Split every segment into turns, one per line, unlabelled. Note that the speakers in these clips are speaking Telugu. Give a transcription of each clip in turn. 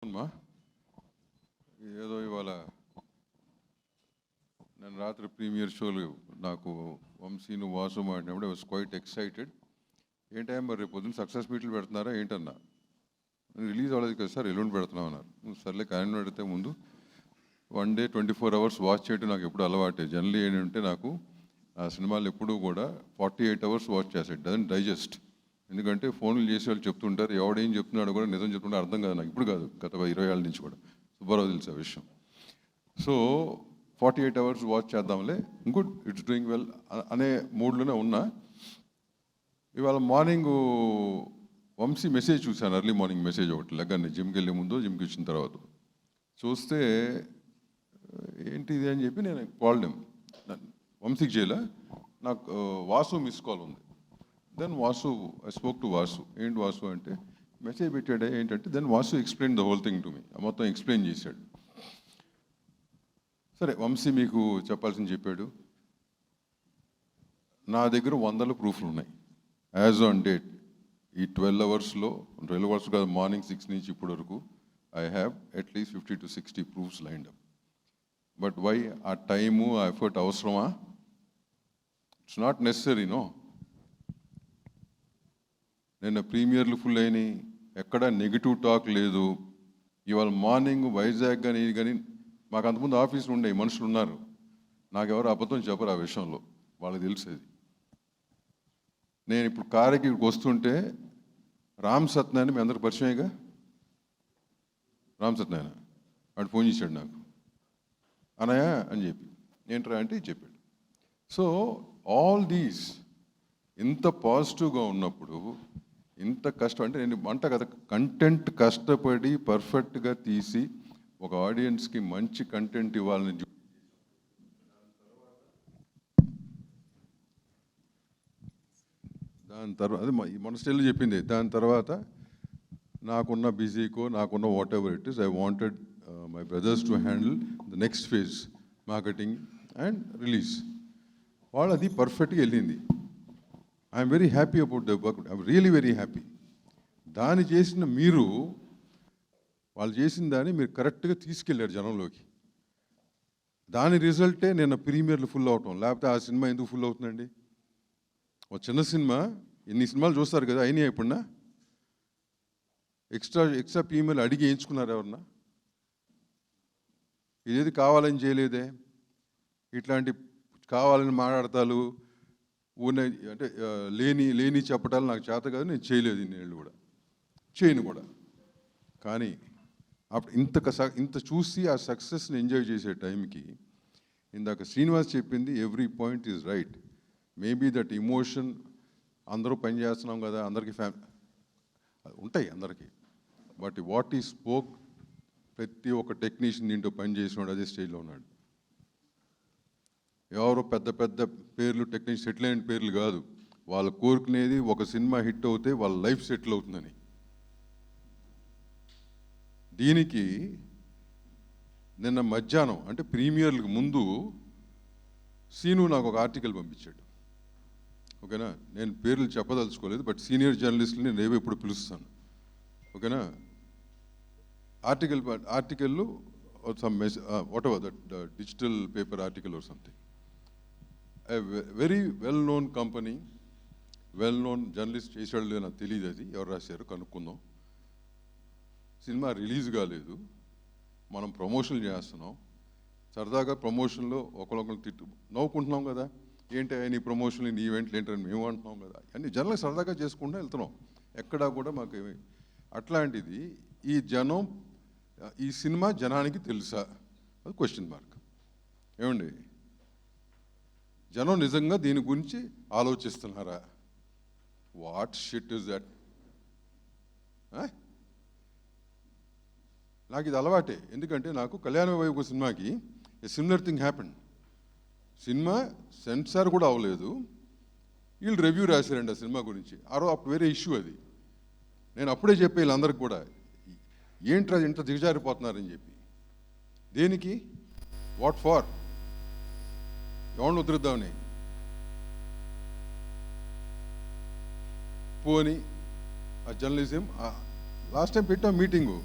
అమ్మా ఏదో ఇవాళ నేను రాత్రి ప్రీమియర్ షోలు నాకు వంశీను వాసు మాడినప్పుడు ఐ వాస్ క్వైట్ ఎక్సైటెడ్. ఏంటయ్యా మరి రేపు పొద్దున్న సక్సెస్ మీట్లు పెడుతున్నారా ఏంటన్నా? రిలీజ్ అవ్వలేదు కదా సార్, ఎల్లుండి పెడుతున్నాం అన్నారు. సర్లే కానీ పెడితే ముందు 1 day 24 hours వాచ్ చేయడం నాకు ఎప్పుడు అలవాటే. జనరల్లీ ఏంటంటే నాకు ఆ సినిమాలు ఎప్పుడూ కూడా 48 hours వాచ్ చేస్తాడు, డజన్ డైజెస్ట్. ఎందుకంటే ఫోన్లు చేసి వాళ్ళు చెప్తుంటారు, ఎవడేం చెప్తున్నాడు కూడా నిజం చెప్తుంటే అర్థం కాదు నాకు. ఇప్పుడు కాదు, గత 20 ఏళ్ళ నుంచి కూడా సుబ్బారావు తెలుసు ఆ విషయం. సో 48 hours వాచ్ చేద్దాంలే, గుడ్, ఇట్స్ డూయింగ్ వెల్ అనే మూడ్లోనే ఉన్నా. ఇవాళ మార్నింగ్ వంశీ మెసేజ్ చూశాను, ఎర్లీ మార్నింగ్ మెసేజ్ ఒకటి లెగ్గాన్ని జిమ్కి వెళ్ళే ముందు జిమ్కి వచ్చిన తర్వాత చూస్తే ఏంటి ఇది అని చెప్పి నేను కాల్డెమ్. వంశీకి చేయలే, నాకు వాసు మిస్ కాల్ ఉంది. Then Vasu, I spoke to Vasu. ఏంటి వాసు అంటే మెసేజ్ పెట్టాడే ఏంటంటే, then Vasu explain the whole thing to me, మొత్తం ఎక్స్ప్లెయిన్ చేశాడు. సరే వంశీ మీకు చెప్పాల్సింది చెప్పాడు. నా దగ్గర 100 ప్రూఫ్లు ఉన్నాయి యాజ్ ఆన్ డేట్. ఈ 12 hours-లో 12 hours కాదు, మార్నింగ్ 6 నుంచి ఇప్పటి వరకు I have at least 50 to 60 proofs lined up. But why ఆ టైము ఆ ఎఫర్ట్ అవసరమా? It's not necessary, no. నిన్న ప్రీమియర్లు ఫుల్ అయినాయి, ఎక్కడ నెగిటివ్ టాక్ లేదు. ఇవాళ మార్నింగ్ వైజాగ్ కానీ కానీ మాకు అంతకుముందు ఆఫీసులు ఉండే మనుషులు ఉన్నారు, నాకెవరు అబద్ధం చెప్పరు ఆ విషయంలో, వాళ్ళకి తెలిసేది. నేను ఇప్పుడు కారుకి ఇక్కడికి వస్తుంటే రామ్ సత్యనారాయణ మీ అందరికి పరిచయంగా, రామ్ సత్యనారాయణ వాడు ఫోన్ చేశాడు నాకు, అనయ్య అని చెప్పి. ఏంట్రా అంటే చెప్పాడు. సో ఆల్ దీస్ ఇంత పాజిటివ్గా ఉన్నప్పుడు, ఇంత కష్టం అంటే నేను అంట కదా, కంటెంట్ కష్టపడి పర్ఫెక్ట్గా తీసి ఒక ఆడియన్స్కి మంచి కంటెంట్ ఇవ్వాలని దాని తర్వాత అది మన స్టైల్లో చెప్పింది. దాని తర్వాత నాకున్న బిజీకో నాకున్న what ever it is, I wanted my brothers to handle the next phase, marketing and release. వాళ్ళు అది పర్ఫెక్ట్గా వెళ్ళింది. I'm very happy about the work, I'm really very happy. దాన్ని చేసిన మీరు, వాళ్ళు చేసిన దాన్ని మీరు కరెక్ట్గా తీసుకెళ్ళారు జనంలోకి. దాని రిజల్టే నిన్న ప్రీమియర్లు ఫుల్ అవటం. లేకపోతే ఆ సినిమా ఎందుకు ఫుల్ అవుతుందండి? ఒక చిన్న సినిమా, ఎన్ని సినిమాలు చూస్తారు కదా, అయినాయి ఎప్పుడన్నా ఎక్స్ట్రా ప్రీమియర్లు అడిగి వేయించుకున్నారు ఎవరన్నా? ఇదేది కావాలని చేయలేదే. ఇట్లాంటి కావాలని మాట్లాడతాలు ఊనే అంటే లేని చెప్పటాలు నాకు చేత కాదు, నేను చేయలేదు ఇన్నేళ్ళు కూడా, చేయను కూడా. కానీ అప్పుడు ఇంత చూసి ఆ సక్సెస్ని ఎంజాయ్ చేసే టైంకి ఇందాక శ్రీనివాస్ చెప్పింది every point is right. Maybe that emotion, అందరూ పని చేస్తున్నాం కదా, అందరికీ ఉంటాయి అందరికీ. బట్ వాట్ ఈ స్పోక్, ప్రతి ఒక్క టెక్నీషియన్ దీంట్లో పని చేసినాడు అదే స్టేజ్లో ఉన్నాడు. ఎవరో పెద్ద పెద్ద పేర్లు టెక్నీషియన్ సెటిల్ అయిన పేర్లు కాదు, వాళ్ళు కోరుకునేది ఒక సినిమా హిట్ అవుతే వాళ్ళ లైఫ్ సెటిల్ అవుతుందని. దీనికి నిన్న మధ్యాహ్నం అంటే ప్రీమియర్లకు ముందు సీను నాకు ఒక ఆర్టికల్ పంపించాడు. ఓకేనా, నేను పేర్లు చెప్పదలుచుకోలేదు, బట్ సీనియర్ జర్నలిస్టులు నేను రేపు ఎప్పుడు పిలుస్తాను. ఓకేనా, article some what ever that digital paper article or something. A very well known company, well known journalist చేసాడు, నాకు తెలియదు అది ఎవరు రాశారు, కనుక్కుందాం. సినిమా రిలీజ్ కాలేదు, మనం ప్రమోషన్లు చేస్తున్నాం. సరదాగా ప్రమోషన్లో ఒకరికొకరు నవ్వుకుంటున్నాం కదా, ఏంటి నీ ప్రమోషన్లు నీ ఈవెంట్లు ఏంటని మేము అంటున్నాం కదా, అన్ని జనాలు సరదాగా చేసుకుంటూ వెళ్తున్నాం, ఎక్కడా కూడా మాకు ఏమి. అట్లాంటిది ఈ జనం, ఈ సినిమా జనానికి తెలుసా, అది క్వశ్చన్ మార్క్. ఏమండి, జనం నిజంగా దీని గురించి ఆలోచిస్తున్నారా? What shit is that? నాకు ఇది అలవాటే, ఎందుకంటే నాకు కళ్యాణ వైభవ సినిమాకి similar thing happened. Cinema censor కూడా అవ్వలేదు, వీళ్ళు రివ్యూ రాశారండి ఆ సినిమా గురించి. అప్పుడు వేరే ఇష్యూ అది. నేను అప్పుడే చెప్పే వీళ్ళందరికీ కూడా, ఏంట్రా ఇంత దిగజారిపోతున్నారని చెప్పి. దేనికి? What for? ఎవరిని ఉద్ధరిద్దామని? పోని ఆ జర్నలిజం లాస్ట్ టైం పెట్టాం మీటింగు,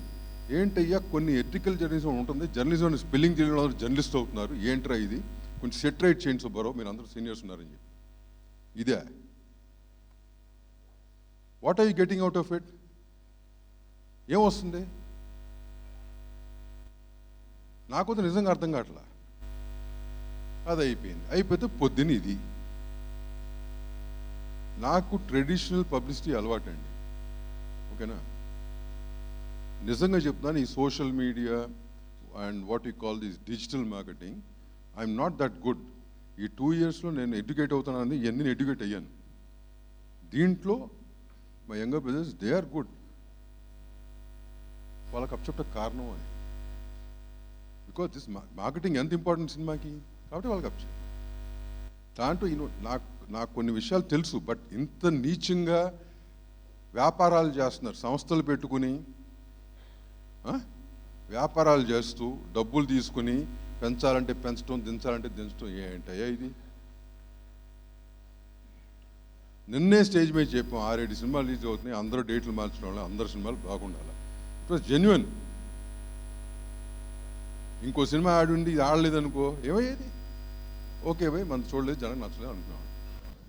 ఏంటయ్యా కొన్ని ఎథికల్ జర్నలిజం ఉంటుంది, జర్నలిజం స్పెల్లింగ్ తెలియని జర్నలిస్ట్ అవుతున్నారు, ఏంట్రా ఇది, కొంచెం సెట్ రైట్ చేయండి సుబ్బారావు, మీరు అందరూ సీనియర్స్ ఉన్నారని చెప్పి. ఇదే what are you getting out of it? ఏమొస్తుంది? నాకు నిజంగా అర్థం కావట్లా. అది అయిపోతే పొద్దున్న ఇది. నాకు ట్రెడిషనల్ పబ్లిసిటీ అలవాటండి, ఓకేనా? నిజంగా చెప్తున్నాను, ఈ social media and what you call this digital marketing, I'm not that good. ఈ 2 yearsలో నేను ఎడ్యుకేట్ అవుతానని ఇవన్నీ ఎడ్యుకేట్ అయ్యాను. దీంట్లో my younger brothers they are good. వాళ్ళకి అప్చెప్ట కారణం అది, బికాజ్ దిస్ మార్కెటింగ్ ఎంత ఇంపార్టెంట్ సినిమాకి, కాబట్టి వాళ్ళకి అప్చెప్. దాంట్లో నాకు కొన్ని విషయాలు తెలుసు, బట్ ఇంత నీచంగా వ్యాపారాలు చేస్తున్నారు, సంస్థలు పెట్టుకుని వ్యాపారాలు చేస్తూ డబ్బులు తీసుకుని పెంచాలంటే పెంచడం, దించాలంటే దించడం. ఏంటయ్యా ఇది? నిన్నే స్టేజ్ మీద చెప్పాం 6-7 సినిమాలు రిలీజ్ అవుతున్నాయి, అందరూ డేట్లు మార్చడం వల్ల అందరు సినిమాలు బాగుండాలి. It was genuine. ఇంకో సినిమా ఆడుండి ఇది ఆడలేదనుకో ఏమయ్యేది? ఓకే భయ్ మనం చూడలేదు, జనం నచ్చలేదు అనుకున్నాం.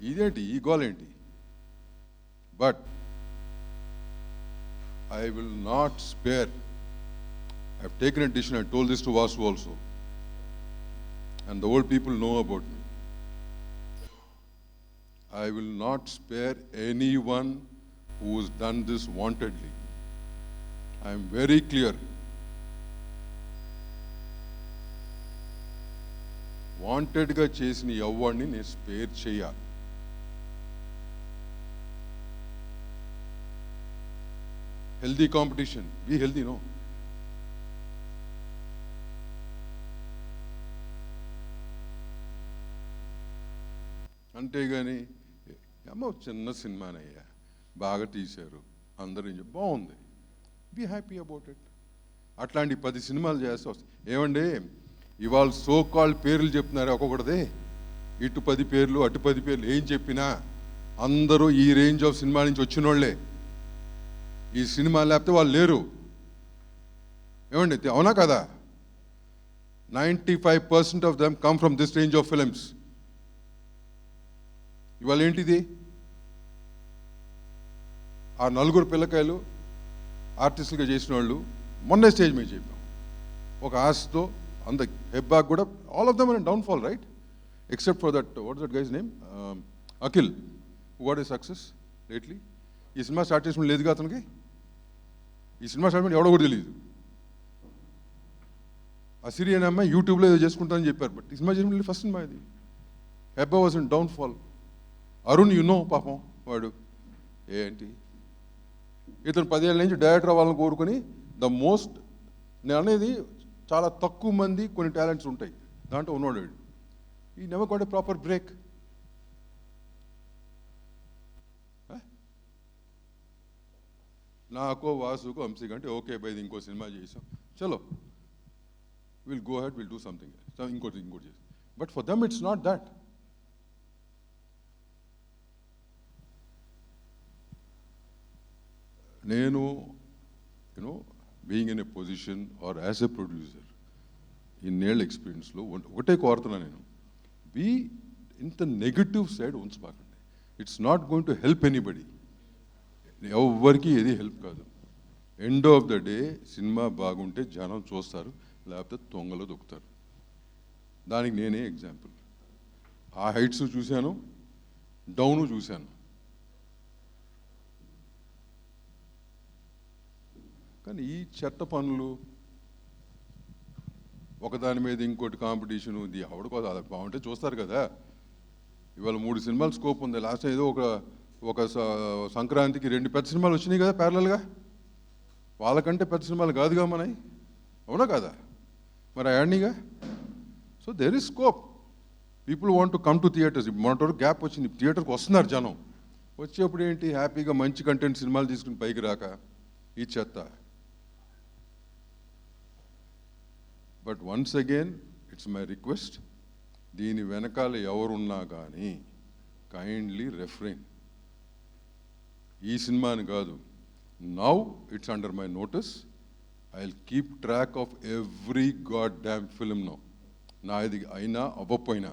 ఇదేంటి ఈ గోల్ ఏంటి? But I will not spare. I have taken a decision. I told this to Vasu also, and the old people know about me. I will not spare anyone who has done this wantedly. I am very clear. Wanted ga chesini evvarni ne spare cheya. Healthy competition. Be healthy, no? అంతేగాని అమ్మ చిన్న సినిమానయ్యా, బాగా తీశారు, అందరూ బాగుంది, బీ హ్యాపీ అబౌట్ ఇట్. అట్లాంటి 10 సినిమాలు చేస్తూ వస్తాయి. ఏమండి ఇవాళ సో కాల్డ్ పేర్లు చెప్తున్నారు ఒక్కొక్కటిదే, ఇటు 10 పేర్లు అటు 10 పేర్లు, ఏం చెప్పినా అందరూ ఈ రేంజ్ ఆఫ్ సినిమా నుంచి వచ్చిన వాళ్ళే. ఈ సినిమా లేకపోతే వాళ్ళు లేరు. ఏమండి అవునా కదా? 95% of them come from this range of films. ఇవాళ ఏంటిది? ఆ 4 పిల్లకాయలు ఆర్టిస్టులుగా చేసిన వాళ్ళు మొన్న స్టేజ్ మీద చెప్పాం, ఒక ఆశతో అంత హెబ్బాక్ కూడా all of them are downfall, right? Except for that what is that guys name, Akhil, what is success lately. ఈ సినిమా స్టార్ట్ చేసిన లేదుగా అతనికి. ఈ సినిమా స్టార్ట్ ఎవడో కూడా తెలియదు. ఆ సిరియన్ అమ్మాయి యూట్యూబ్లో ఏదో చేసుకుంటానని చెప్పారు, బట్ ఈ సినిమా చేసిన ఫస్ట్ సినిమా ఇది. Hebah was in downfall. Arun పాపం వాడు ఏంటి, ఇతను 10 ఏళ్ళ నుంచి డైరెక్టర్ అవ్వాలని కోరుకుని నేను అనేది చాలా తక్కువ మంది కొన్ని టాలెంట్స్ ఉంటాయి, దాంట్లో ఉన్నాడు వాడు. ఈ never got a proper break. నాకో వాసుకో వంశీ కంటే ఓకే బై ఇంకో సినిమా చేసాం, చలో will go ahead, will do something, ఇంకోటి చేసి. But for them it's not that. నేను being in a position or as a producer ఇన్నేళ్ళ ఎక్స్పీరియన్స్లో ఒకటే కోరుతున్నా, నేను ఇంత నెగటివ్ సైడ్ ఉంచబాకండి. It's not going to help anybody. ఎవరికి ఏది హెల్ప్ కాదు. End of the day cinema బాగుంటే జనం చూస్తారు, లేకపోతే తొంగలో దొక్కుతారు. దానికి నేనే ఎగ్జాంపుల్. ఆ హైట్స్ చూశాను, డౌను చూశాను. కానీ ఈ చెత్త పనులు, ఒకదాని మీద ఇంకోటి కాంపిటీషను, ఇది ఎవడికోసం అది బాగుంటే చూస్తారు కదా. ఇవాళ 3 సినిమాలు స్కోప్ ఉంది. లాస్ట్ ఏదో ఒక సంక్రాంతికి 2 పెద్ద సినిమాలు వచ్చినాయి కదా ప్యారలల్గా. వాళ్ళకంటే పెద్ద సినిమాలు కాదుగా మనవి, అవునా కదా? మరి అయాడ్నీగా. So there is scope. People want to come to theatres. మొన్నటి గ్యాప్ వచ్చింది, థియేటర్కి వస్తున్నారు జనం. వచ్చేప్పుడు ఏంటి, హ్యాపీగా మంచి కంటెంట్ సినిమాలు తీసుకుని పైకి రాక ఈ చెత్త. But once again it's my request, దీని వెనకాల ఎవరున్నా కానీ కైండ్లీ రెఫ్రెయిన్. ఈ సినిమాని కాదు, now it's under my notice. I'll keep track of every goddamn film now. నాది అయినా అవ్వపోయినా.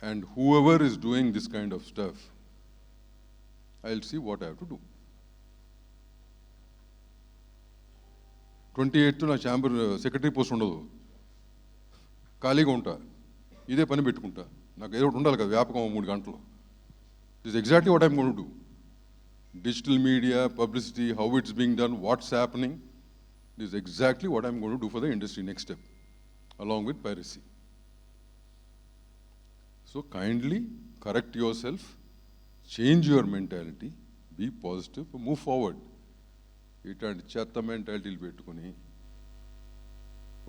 And whoever is doing this kind of stuff, I'll see what I have to do. 28th నా ఛాంబర్ సెక్రటరీ పోస్ట్ ఉండదు, ఖాళీగా ఉంటా, ఇదే పని పెట్టుకుంటా. నాకు ఏదో ఒకటి ఉండాలి కదా, వ్యాపకం 3 గంటలు. This exactly what I'm going to do. Digital media, publicity, how it's being done, what's happening. This is exactly what I'm going to do for the industry next step, along with piracy. So kindly correct yourself, change your mentality, be positive, move forward. ఇట్లాంటి చెత్త మెంటాలిటీలు పెట్టుకుని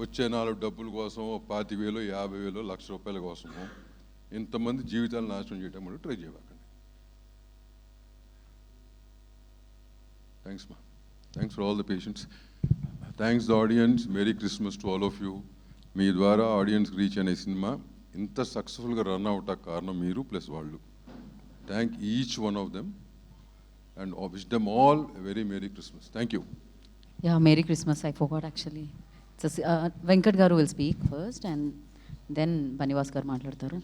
వచ్చే 4 డబ్బుల కోసం 25,000, 50,000, ₹1,00,000 కోసము ఇంతమంది జీవితాలు నాశనం చేయడం మనం ట్రై చేయకండి. Thanks, ma. Thanks for all the patience. Thanks the audience. Merry Christmas to all of you. మీ ద్వారా ఆడియన్స్ రీచ్ అనే సినిమా ఇంత సక్సెస్ఫుల్గా రన్ అవుట్ కారణం మీరు ప్లస్ వాళ్ళు. Thank each one of them and wish them all very merry Christmas. Thank you.
Yeah, Merry Christmas. I forgot actually. Venkat garu will speak first and then Banivas garu మాట్లాడతారు.